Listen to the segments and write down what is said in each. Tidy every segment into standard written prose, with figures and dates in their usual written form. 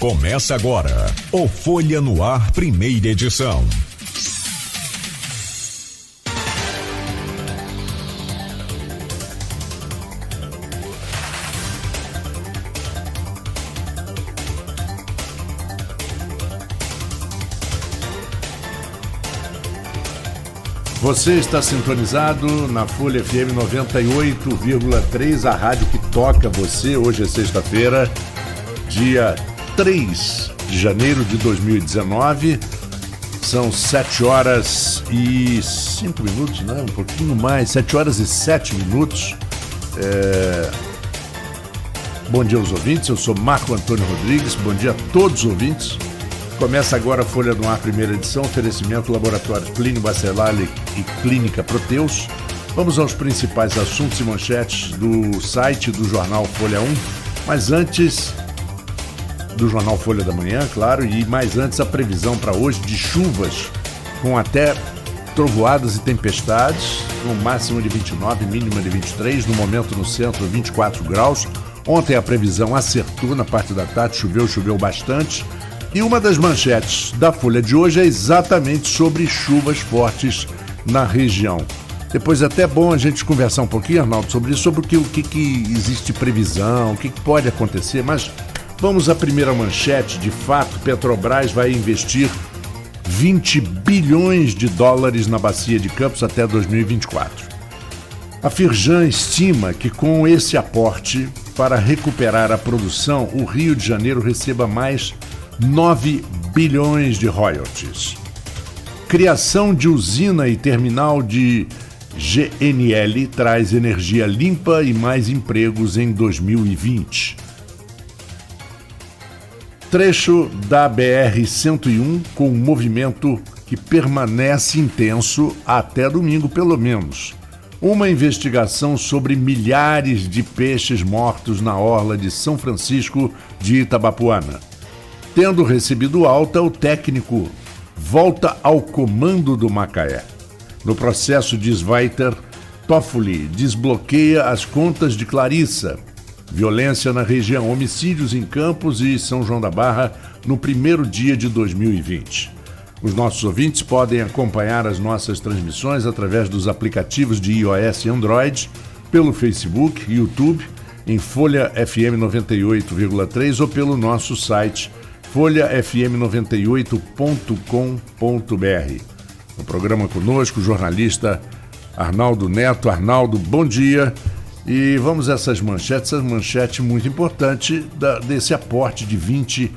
Começa agora o Folha no Ar, primeira edição. Você está sintonizado na Folha FM 98,3, a rádio que toca você. Hoje é sexta-feira, dia 3 de janeiro de 2019. São 7 horas e 5 minutos, né? Um pouquinho mais, 7 horas e 7 minutos. Bom dia aos ouvintes, eu sou Marco Antônio Rodrigues, bom dia a todos os ouvintes. Começa agora a Folha no Ar, primeira edição, oferecimento Laboratório Plínio Bacelar e Clínica Proteus. Vamos aos principais assuntos e manchetes do site do jornal Folha 1, mas antes do jornal Folha da Manhã, claro, e mais antes a previsão para hoje de chuvas, com até trovoadas e tempestades, no máximo de 29, mínima de 23, no momento no centro 24 graus. Ontem a previsão acertou na parte da tarde, choveu bastante. E uma das manchetes da Folha de hoje é exatamente sobre chuvas fortes na região. Depois é até bom a gente conversar um pouquinho, Arnaldo, sobre isso, sobre o que existe previsão, o que pode acontecer, mas vamos à primeira manchete. De fato, Petrobras vai investir 20 bilhões de dólares na bacia de Campos até 2024. A Firjan estima que com esse aporte, para recuperar a produção, o Rio de Janeiro receba mais 9 bilhões de royalties. Criação de usina e terminal de GNL traz energia limpa e mais empregos em 2020. Trecho da BR-101 com um movimento que permanece intenso até domingo, pelo menos. Uma investigação sobre milhares de peixes mortos na orla de São Francisco de Itabapoana. Tendo recebido alta, o técnico volta ao comando do Macaé. No processo de Sveiter, Toffoli desbloqueia as contas de Clarissa. Violência na região, homicídios em Campos e São João da Barra no primeiro dia de 2020. Os nossos ouvintes podem acompanhar as nossas transmissões através dos aplicativos de iOS e Android, pelo Facebook, YouTube, em Folha FM 98,3 ou pelo nosso site folhafm98.com.br. No programa conosco, o jornalista Arnaldo Neto. Arnaldo, bom dia. E vamos a essas manchetes, essa manchete muito importante desse aporte de 20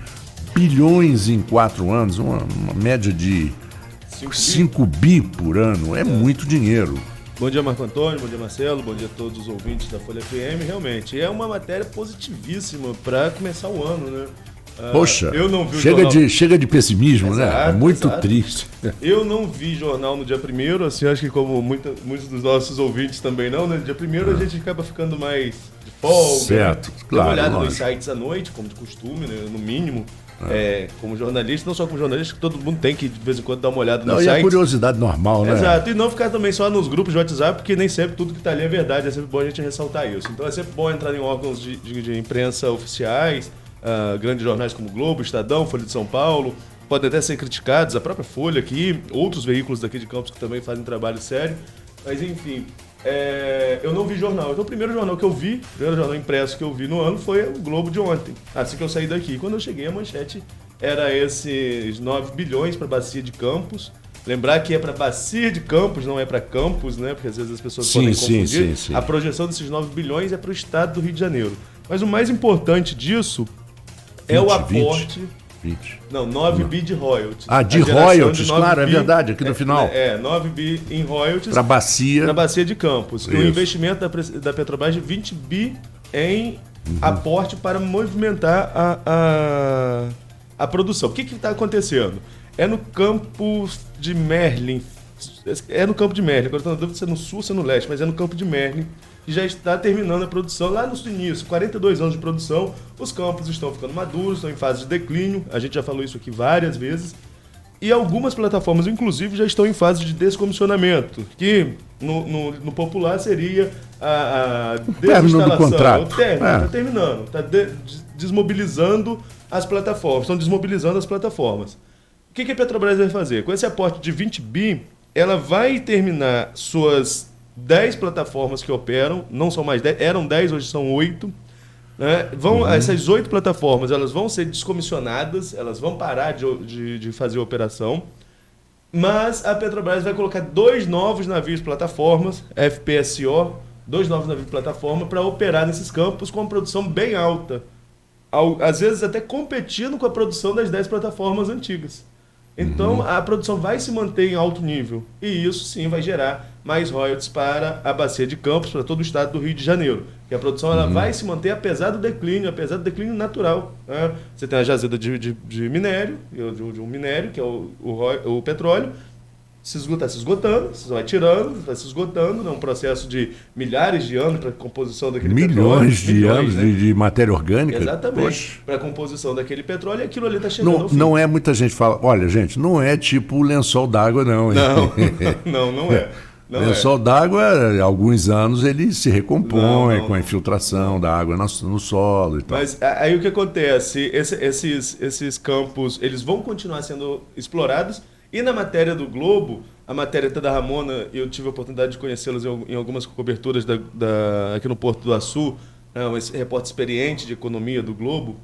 bilhões em 4 anos, uma média de 5 bi por ano, é muito dinheiro. Bom dia, Marco Antônio, bom dia, Marcelo, bom dia a todos os ouvintes da Folha FM. Realmente, é uma matéria positivíssima para começar o ano, né? Poxa, eu não vi chega de pessimismo, exato, né? Muito exato. Triste. Eu não vi jornal no dia 1º, assim, acho que como muitos dos nossos ouvintes também não, né? No dia 1º a gente acaba ficando mais de folga. Certo, né? claro. Dá uma olhada lógico. nos sites à noite, como de costume, né? No mínimo. Como jornalista, não só como jornalista, que todo mundo tem que de vez em quando dar uma olhada nos sites. E a curiosidade normal, né? Exato, e não ficar também só nos grupos de WhatsApp, porque nem sempre tudo que está ali é verdade, é sempre bom a gente ressaltar isso. Então é sempre bom entrar em órgãos de imprensa oficiais, grandes jornais como Globo, Estadão, Folha de São Paulo, podem até ser criticados, a própria Folha aqui, outros veículos daqui de Campos que também fazem trabalho sério, mas enfim, eu não vi jornal. Então o primeiro jornal impresso que eu vi no ano foi o Globo de ontem, assim que eu saí daqui. Quando eu cheguei, a manchete era esses 9 bilhões para a bacia de Campos. Lembrar que é para bacia de Campos, não é para Campos, né? Porque às vezes as pessoas podem confundir. Sim. A projeção desses 9 bilhões é para o estado do Rio de Janeiro. Mas o mais importante disso é o aporte... 20. Não, 9 bi de royalties. De royalties, claro, é verdade, aqui no final. 9 bi em royalties. Para bacia de Campos. E o investimento da Petrobras de 20 bi em aporte para movimentar a produção. O que está acontecendo? É no campo de Merlin. Agora estou na dúvida se é no sul ou se é no leste, mas é no campo de Merlin, que já está terminando a produção. Lá no início, 42 anos de produção, os campos estão ficando maduros, estão em fase de declínio, a gente já falou isso aqui várias vezes, e algumas plataformas, inclusive, já estão em fase de descomissionamento, que no popular seria a término do contrato. O término, está terminando, está desmobilizando as plataformas, estão desmobilizando as plataformas. O que a Petrobras vai fazer? Com esse aporte de 20 bi, ela vai terminar suas 10 plataformas que operam, não são mais 10, eram 10, hoje são 8. Né? Essas 8 plataformas elas vão ser descomissionadas, elas vão parar de fazer operação, mas a Petrobras vai colocar 2 novos navios plataformas, FPSO, 2 novos navios plataforma para operar nesses campos com uma produção bem alta, às vezes até competindo com a produção das 10 plataformas antigas. Então a produção vai se manter em alto nível e isso sim vai gerar mais royalties para a Bacia de Campos, para todo o estado do Rio de Janeiro. Que a produção ela vai se manter apesar do declínio natural. Né? Você tem a jazida de minério, de um minério, que é o petróleo, está se esgotando, você vai tirando, vai se esgotando, é um processo de milhares de anos para a composição daquele petróleo. Milhões de anos, né? de matéria orgânica. Exatamente, para a composição daquele petróleo e aquilo ali está chegando ao fim. Não é, muita gente fala, olha gente, não é tipo o lençol d'água não. Não é. O lençol d'água, há alguns anos, ele se recompõe com a infiltração da água no solo e tal. Mas aí o que acontece? Esses campos, eles vão continuar sendo explorados. E na matéria do Globo, a matéria da Ramona, eu tive a oportunidade de conhecê-las em algumas coberturas aqui no Porto do Açu, esse repórter experiente de economia do Globo,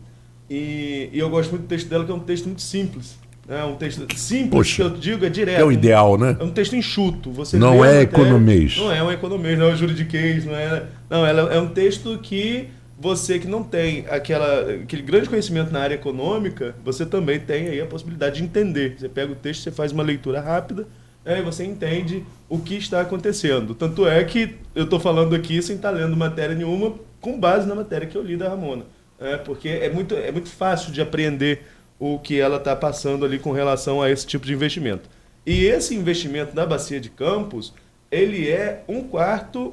e eu gosto muito do texto dela, que é um texto muito simples. É um texto simples, poxa, que eu digo, é direto. É o ideal, né? É um texto enxuto. Você não é economês. Não é um economês, não é um juridiquês, não, ela é um texto que você que não tem aquele grande conhecimento na área econômica, você também tem aí a possibilidade de entender. Você pega o texto, você faz uma leitura rápida, e você entende o que está acontecendo. Tanto é que eu estou falando aqui sem estar lendo matéria nenhuma, com base na matéria que eu li da Ramona. Porque é muito fácil de apreender o que ela está passando ali com relação a esse tipo de investimento. E esse investimento na Bacia de Campos, ele é um quarto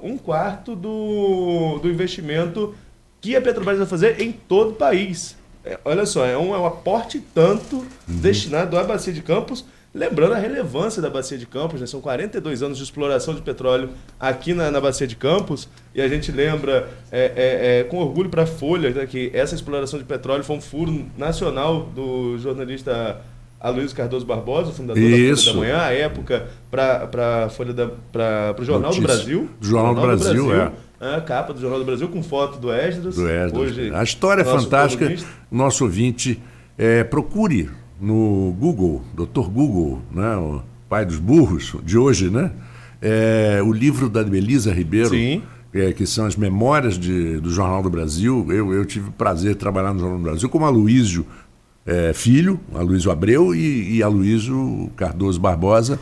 do investimento que a Petrobras vai fazer em todo o país. Olha só, é um aporte tanto destinado à Bacia de Campos, lembrando a relevância da Bacia de Campos, né? São 42 anos de exploração de petróleo aqui na Bacia de Campos, e a gente lembra com orgulho para a Folha, né, que essa exploração de petróleo foi um furo nacional do jornalista Aloysio Cardoso Barbosa, fundador da Folha da Manhã, à época, para o Jornal do Brasil. Do Jornal do Brasil, A capa do Jornal do Brasil com foto do Esdras. Hoje, a história é fantástica. Nosso ouvinte, procure no Google, Dr. Google, né, o pai dos burros de hoje, né? O livro da Belisa Ribeiro, que são as memórias do Jornal do Brasil. Eu tive o prazer de trabalhar no Jornal do Brasil como Aloysio Filho, Aloysio Abreu e Aloysio Cardoso Barbosa.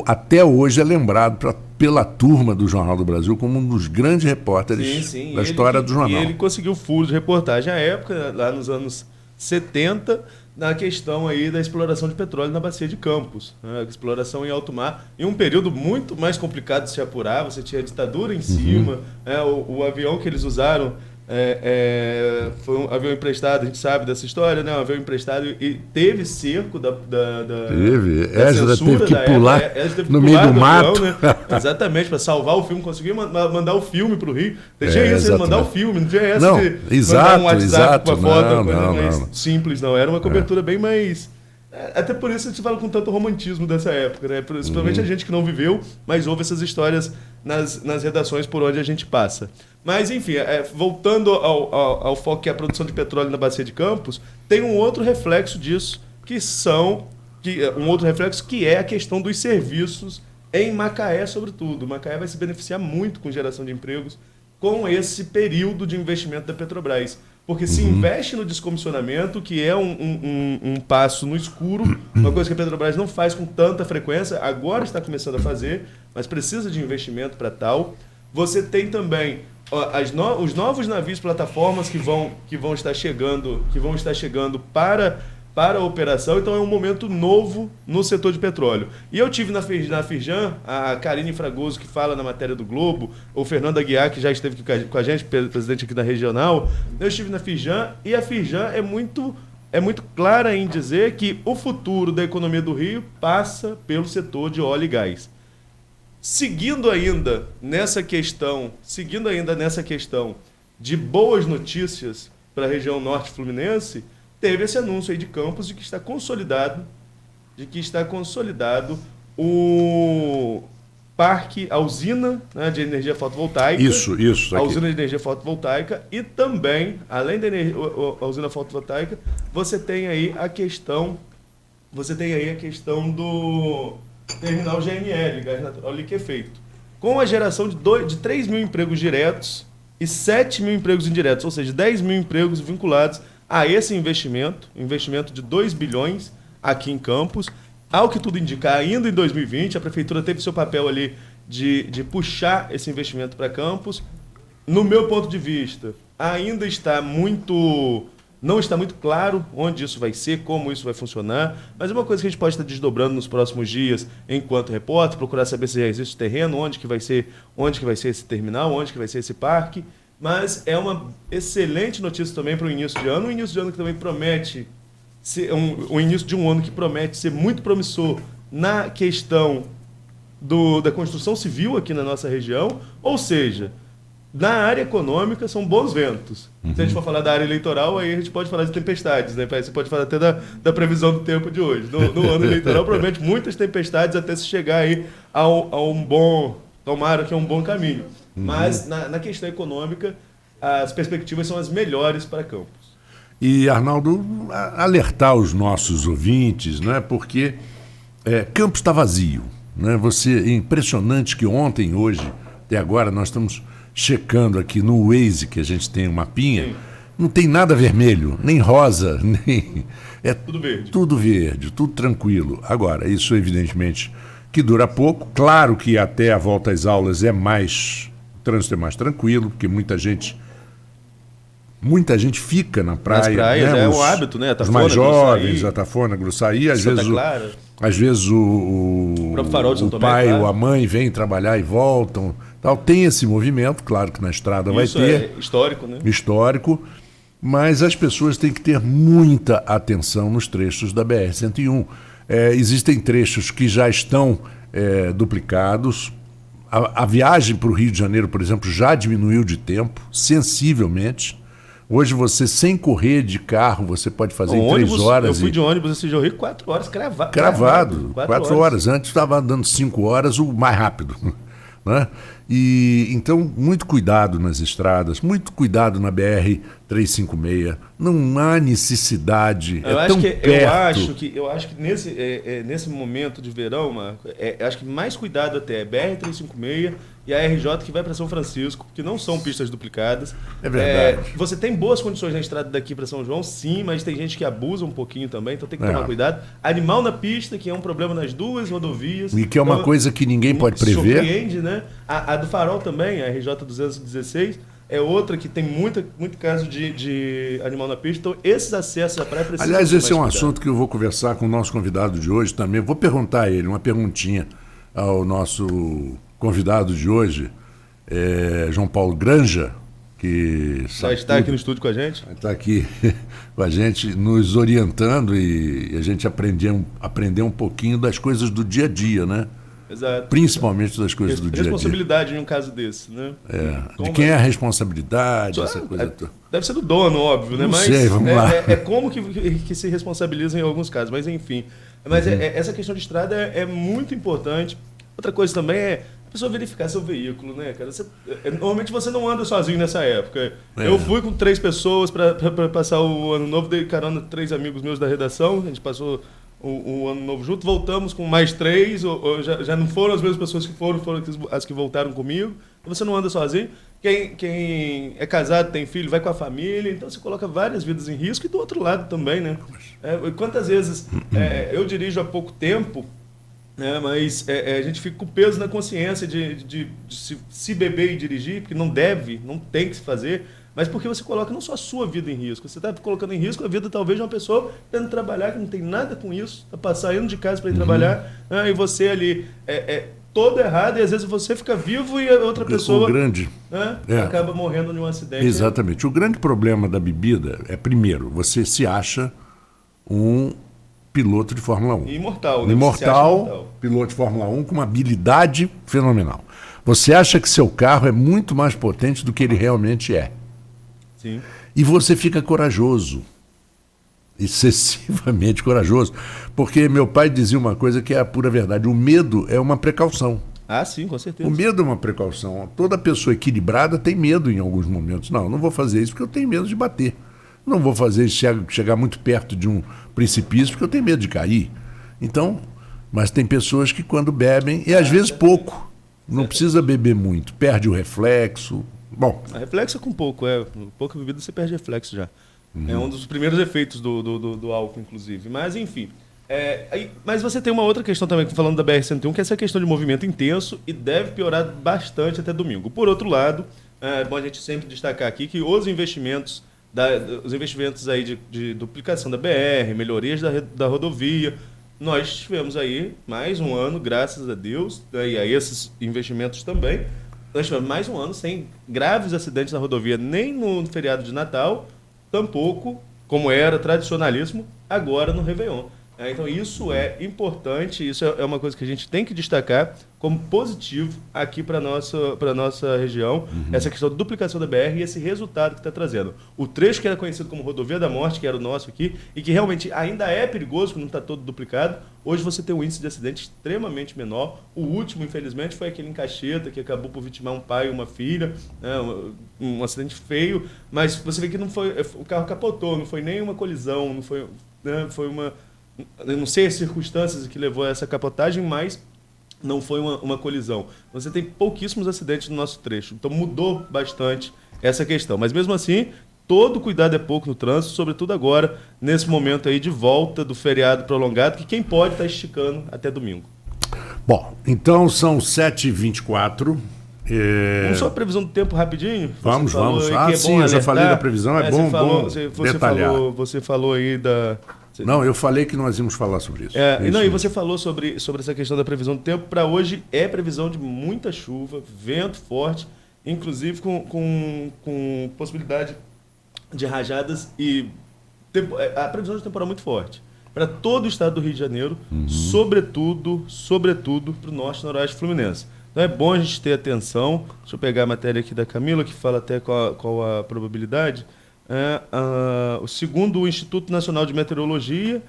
Até hoje é lembrado pela turma do Jornal do Brasil como um dos grandes repórteres da história do jornal. E ele conseguiu furos de reportagem à época, lá nos anos 70, na questão aí da exploração de petróleo na Bacia de Campos. Exploração em alto mar, em um período muito mais complicado de se apurar. Você tinha a ditadura em cima, o avião que eles usaram foi um avião emprestado, a gente sabe dessa história, né? Um avião emprestado e teve cerco da Esdras teve que pular no meio do mato, avião, né? Exatamente, para salvar o filme, conseguiu mandar o filme para o Rio. Tinha isso, mandar o filme, não tinha essa de mandar um WhatsApp com a foto, mais simples, não. Era uma cobertura bem mais... Até por isso a gente fala com tanto romantismo dessa época, né? Principalmente a gente que não viveu, mas ouve essas histórias nas redações por onde a gente passa. Mas, enfim, voltando ao foco que é a produção de petróleo na Bacia de Campos, tem um outro reflexo disso, que é a questão dos serviços em Macaé, sobretudo. Macaé vai se beneficiar muito com geração de empregos com esse período de investimento da Petrobras. Porque se investe no descomissionamento, que é um passo no escuro, uma coisa que a Petrobras não faz com tanta frequência, agora está começando a fazer, mas precisa de investimento para tal. Você tem também os novos navios plataformas que vão estar chegando para a operação, então é um momento novo no setor de petróleo. E eu tive na Firjan, a Karine Fragoso, que fala na matéria do Globo, o Fernando Aguiar, que já esteve aqui com a gente, presidente aqui da regional. Eu estive na Firjan, e a Firjan é muito clara em dizer que o futuro da economia do Rio passa pelo setor de óleo e gás. Seguindo ainda nessa questão de boas notícias para a região norte fluminense, teve esse anúncio aí de Campos de que está consolidado o parque, a usina, né, de energia fotovoltaica. Isso. A usina de energia fotovoltaica e também, além da a usina fotovoltaica, você tem aí a questão do terminal GNL, gás natural liquefeito, com a geração de 3 mil empregos diretos e 7 mil empregos indiretos, ou seja, 10 mil empregos vinculados a esse investimento de 2 bilhões aqui em Campos. Ao que tudo indica, ainda em 2020, a Prefeitura teve seu papel ali de puxar esse investimento para Campos. No meu ponto de vista, ainda não está muito claro onde isso vai ser, como isso vai funcionar, mas é uma coisa que a gente pode estar desdobrando nos próximos dias enquanto repórter, procurar saber se já existe terreno, onde que vai ser esse terminal, onde que vai ser esse parque. Mas é uma excelente notícia também para o início de ano, que também promete ser um início de um ano que promete ser muito promissor na questão da construção civil aqui na nossa região, ou seja, na área econômica são bons ventos. Se a gente for falar da área eleitoral, aí a gente pode falar de tempestades, né? Você pode falar até da previsão do tempo de hoje. No ano eleitoral, provavelmente muitas tempestades até se chegar aí a um bom, tomara que é um bom caminho. Mas na questão econômica, as perspectivas são as melhores para Campos. E, Arnaldo, alertar os nossos ouvintes, né? Porque Campos está vazio. Né? É impressionante que ontem, hoje, até agora, nós estamos checando aqui no Waze, que a gente tem um mapinha, sim, não tem nada vermelho, nem rosa, nem... tudo verde. Tudo verde, tudo tranquilo. Agora, isso evidentemente que dura pouco. Claro que até a volta às aulas o trânsito é mais tranquilo, porque muita gente fica na praia. Nas praias, né? Um hábito, né? Os mais jovens, a Tafona, Gruçaí, às vezes o pai ou a mãe vêm trabalhar e voltam. Tal. Tem esse movimento, claro que na estrada vai ter. É histórico, né? Histórico, mas as pessoas têm que ter muita atenção nos trechos da BR-101. Existem trechos que já estão duplicados. A viagem para o Rio de Janeiro, por exemplo, já diminuiu de tempo, sensivelmente. Hoje você, sem correr de carro, você pode fazer em 3 horas. Eu fui de ônibus esse Rio 4 horas cravado. 4 horas. Antes estava andando 5 horas, o mais rápido. Né? E então, muito cuidado nas estradas, muito cuidado na BR-356. Não há necessidade. Eu acho que nesse momento de verão, Marco, acho que mais cuidado até é BR-356 e a RJ que vai para São Francisco, que não são pistas duplicadas. É verdade. Você tem boas condições na estrada daqui para São João, sim, mas tem gente que abusa um pouquinho também, então tem que tomar cuidado. Animal na pista, que é um problema nas 2 rodovias. E que é uma coisa que ninguém pode prever. Surpreende, né? A do Farol também, a RJ 216, é outra que tem muito caso de animal na pista. Então, esses acessos à praia precisam. Aliás, esse é um assunto que eu vou conversar com o nosso convidado de hoje também. Vou perguntar a ele uma perguntinha ao nosso convidado de hoje, João Paulo Granja, que está aqui no estúdio com a gente. Está aqui com a gente, nos orientando e a gente aprender um pouquinho das coisas do dia a dia, né? Exato. Principalmente das coisas do dia a dia. Responsabilidade em um caso desse, né? De quem é a responsabilidade, essa coisa toda. Deve ser do dono, óbvio, né? Não sei, vamos lá. Como que se responsabiliza em alguns casos, mas enfim. Mas essa questão de estrada é muito importante. Outra coisa também é a pessoa verificar seu veículo, né, cara? Normalmente você não anda sozinho nessa época. Eu fui com 3 pessoas para passar o ano novo, dei carona 3 amigos meus da redação, a gente passou o ano novo junto, voltamos com mais 3, já não foram as mesmas pessoas que foram as que voltaram comigo. Você não anda sozinho. Quem é casado, tem filho, vai com a família, então você coloca várias vidas em risco e do outro lado também, né? Quantas vezes eu dirijo há pouco tempo, mas a gente fica com peso na consciência de se beber e dirigir, porque não tem que se fazer, mas porque você coloca não só a sua vida em risco, você está colocando em risco a vida talvez de uma pessoa tendo trabalhar, que não tem nada com isso, está saindo de casa para ir trabalhar, e você ali todo errado, e às vezes você fica vivo e a outra pessoa acaba morrendo em um acidente. Exatamente. O grande problema da bebida é, primeiro, você se acha um piloto de Fórmula 1. E imortal, né? Imortal, piloto de Fórmula 1 com uma habilidade fenomenal. Você acha que seu carro é muito mais potente do que ele realmente é. Sim. E você fica corajoso. Excessivamente corajoso. Porque meu pai dizia uma coisa que é a pura verdade. O medo é uma precaução. Ah, sim, com certeza. O medo é uma precaução. Toda pessoa equilibrada tem medo em alguns momentos. Não vou fazer isso porque eu tenho medo de bater. Não vou fazer isso chegar muito perto de um precipício porque eu tenho medo de cair. Então, mas tem pessoas que quando bebem, e às vezes pouco, não precisa beber muito, perde o reflexo. Bom. A reflexo é com pouco, pouca bebida você perde reflexo já. É um dos primeiros efeitos do álcool, inclusive. Mas, enfim. Mas você tem uma outra questão também, falando da BR-101, que é essa questão de movimento intenso e deve piorar bastante até domingo. Por outro lado, é bom a gente sempre destacar aqui que os investimentos aí de duplicação da BR, melhorias da rodovia, nós tivemos aí mais um ano, graças a Deus, e a esses investimentos também, nós tivemos mais um ano sem graves acidentes na rodovia, nem no feriado de Natal, tampouco, como era tradicionalismo, agora no Réveillon. Então isso é importante, isso é uma coisa que a gente tem que destacar como positivo aqui para a nossa região, essa questão da duplicação da BR e esse resultado que está trazendo. O trecho que era conhecido como Rodovia da Morte, que era o nosso aqui, e que realmente ainda é perigoso, que não está todo duplicado, hoje você tem um índice de acidente extremamente menor. O último, infelizmente, foi aquele em Caxeta, que acabou por vitimar um pai e uma filha, né, um acidente feio, mas você vê que não foi, o carro capotou, não foi nem uma colisão, não foi, né, foi uma... Eu não sei as circunstâncias que levou a essa capotagem, mas não foi uma colisão. Você tem pouquíssimos acidentes no nosso trecho, então mudou bastante essa questão. Mas mesmo assim, todo cuidado é pouco no trânsito, sobretudo agora, nesse momento aí de volta do feriado prolongado, que quem pode está esticando até domingo. Bom, então são 7h24. Vamos só a previsão do tempo rapidinho? Vamos. Sim, eu já falei da previsão, bom detalhar. Você falou aí da... Não, eu falei que nós íamos falar sobre isso. E você falou sobre essa questão da previsão do tempo. Para hoje é previsão de muita chuva, vento forte, inclusive com possibilidade de rajadas e a previsão de temporal muito forte. Para todo o estado do Rio de Janeiro, sobretudo para o norte e noroeste fluminense. Então é bom a gente ter atenção. Deixa eu pegar a matéria aqui da Camila, que fala até qual a probabilidade. Segundo o Instituto Nacional de Meteorologia,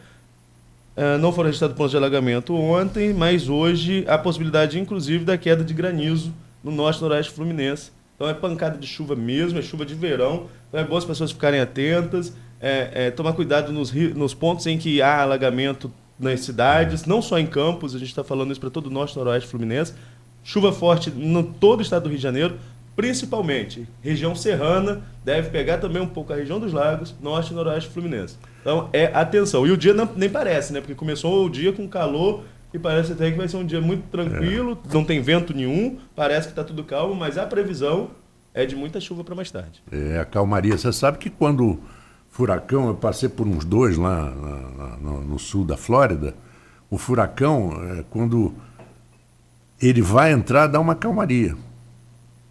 não foram registrados pontos de alagamento ontem, mas hoje há possibilidade, inclusive, da queda de granizo no norte e noroeste fluminense. Então é pancada de chuva mesmo, é chuva de verão. Então é bom as pessoas ficarem atentas, tomar cuidado nos pontos em que há alagamento nas cidades, não só em Campos, a gente está falando isso para todo o norte e noroeste fluminense. Chuva forte em todo o estado do Rio de Janeiro, principalmente região serrana, deve pegar também um pouco a região dos lagos, norte e noroeste fluminense. Então, atenção. E o dia nem parece, né? Porque começou o dia com calor e parece até que vai ser um dia muito tranquilo, não tem vento nenhum, parece que está tudo calmo, mas a previsão é de muita chuva para mais tarde. A calmaria. Você sabe que quando furacão, eu passei por uns dois lá no sul da Flórida, o furacão, quando ele vai entrar, dá uma calmaria.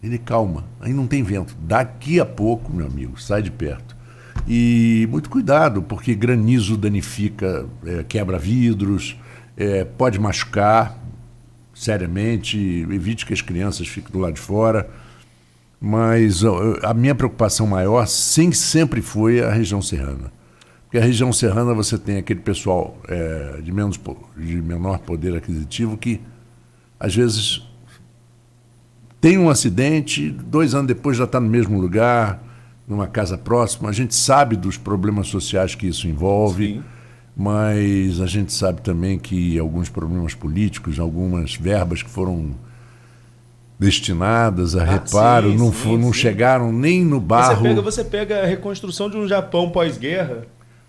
Ele calma, aí não tem vento. Daqui a pouco, meu amigo, sai de perto. E muito cuidado, porque granizo danifica, quebra vidros, pode machucar seriamente, evite que as crianças fiquem do lado de fora. Mas a minha preocupação maior sempre foi a região serrana. Porque a região serrana você tem aquele pessoal de menor poder aquisitivo que, às vezes, tem um acidente, 2 anos depois já está no mesmo lugar, numa casa próxima. A gente sabe dos problemas sociais que isso envolve, sim, mas a gente sabe também que alguns problemas políticos, algumas verbas que foram destinadas a reparo, não chegaram nem no barro. Você pega a reconstrução de um Japão pós-guerra.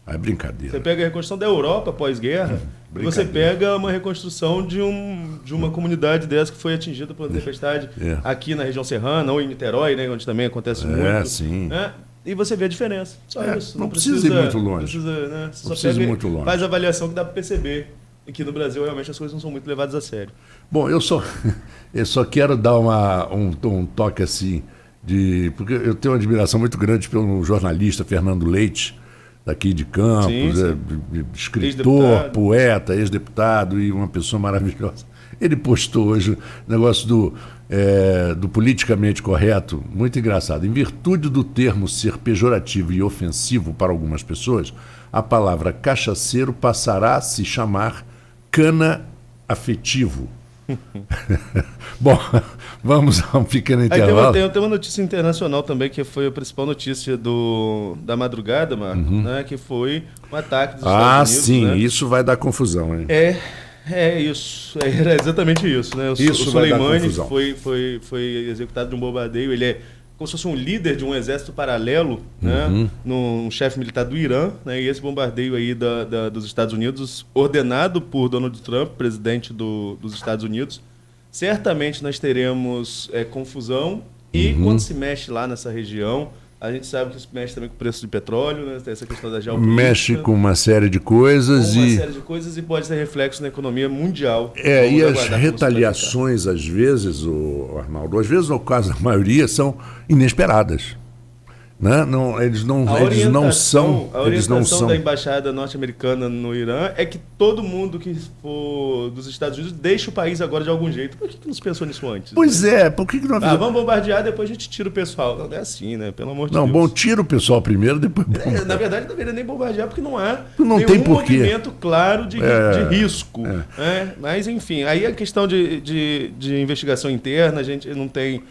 É brincadeira. Você pega a reconstrução da Europa pós-guerra, e você pega uma reconstrução de uma comunidade dessa que foi atingida por uma tempestade aqui na região serrana, ou em Niterói, né, onde também acontece muito. Sim. Né? E você vê a diferença. Só isso. Não precisa ir muito longe. Não precisa ir muito longe. Faz a avaliação que dá para perceber. E que no Brasil realmente as coisas não são muito levadas a sério. Bom, eu só quero dar um toque assim, porque eu tenho uma admiração muito grande pelo jornalista Fernando Leite, daqui de Campos, sim. Escritor, Ex-deputado. poeta, ex-deputado e uma pessoa maravilhosa. Ele postou hoje o negócio do politicamente correto, muito engraçado. Em virtude do termo ser pejorativo e ofensivo para algumas pessoas, a palavra cachaceiro passará a se chamar cana afetivo. Bom, vamos a um pequeno intervalo. Tem uma notícia internacional também, que foi a principal notícia da madrugada, Marco, né, que foi um ataque dos Estados Unidos. Sim, né? Isso vai dar confusão, hein? É isso, era exatamente isso, né? O Soleimani foi executado de um bombardeio, ele é como se fosse um líder de um exército paralelo, né? Um chefe militar do Irã, né? E esse bombardeio aí dos Estados Unidos, ordenado por Donald Trump, presidente dos Estados Unidos, certamente nós teremos confusão e quando se mexe lá nessa região, a gente sabe que isso mexe também com o preço de petróleo, né? Tem essa questão da geopolítica. Mexe com uma série de coisas e pode ter reflexo na economia mundial. E as retaliações, às vezes, Arnaldo, às vezes, no caso da maioria, são inesperadas. Né? Eles não são. A orientação da embaixada norte-americana no Irã é que todo mundo que for dos Estados Unidos deixe o país agora de algum jeito. Por que não se pensou nisso antes? Pois é, por que não avisou? Vamos bombardear, depois a gente tira o pessoal. Não é assim, né? Pelo amor de Deus. Não, bom, tira o pessoal primeiro, depois bombardeia. Na verdade, não deveria nem bombardear, porque não há nenhum movimento claro de risco. Né? Mas, enfim, aí a questão de investigação interna, a gente não tem...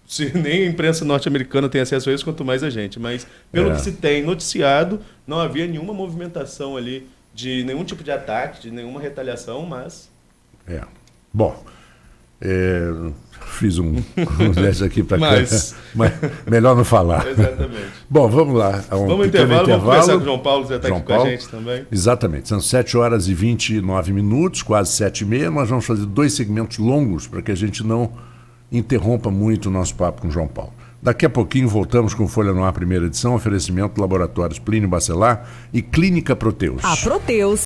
Se nem a imprensa norte-americana tem acesso a isso, quanto mais a gente. Mas, pelo que se tem noticiado, não havia nenhuma movimentação ali de nenhum tipo de ataque, de nenhuma retaliação, mas... Bom, fiz um gesto aqui para mas melhor não falar. Exatamente. Bom, vamos lá. Vamos intervalo, vamos conversar com o João Paulo, que já está aqui com a gente também. Exatamente, são 7 horas e 29 minutos, quase 7h30. Nós vamos fazer 2 segmentos longos para que a gente não interrompa muito o nosso papo com o João Paulo. Daqui a pouquinho voltamos com Folha no Ar, primeira edição, oferecimento Laboratórios Plínio Bacelar e Clínica Proteus. A Proteus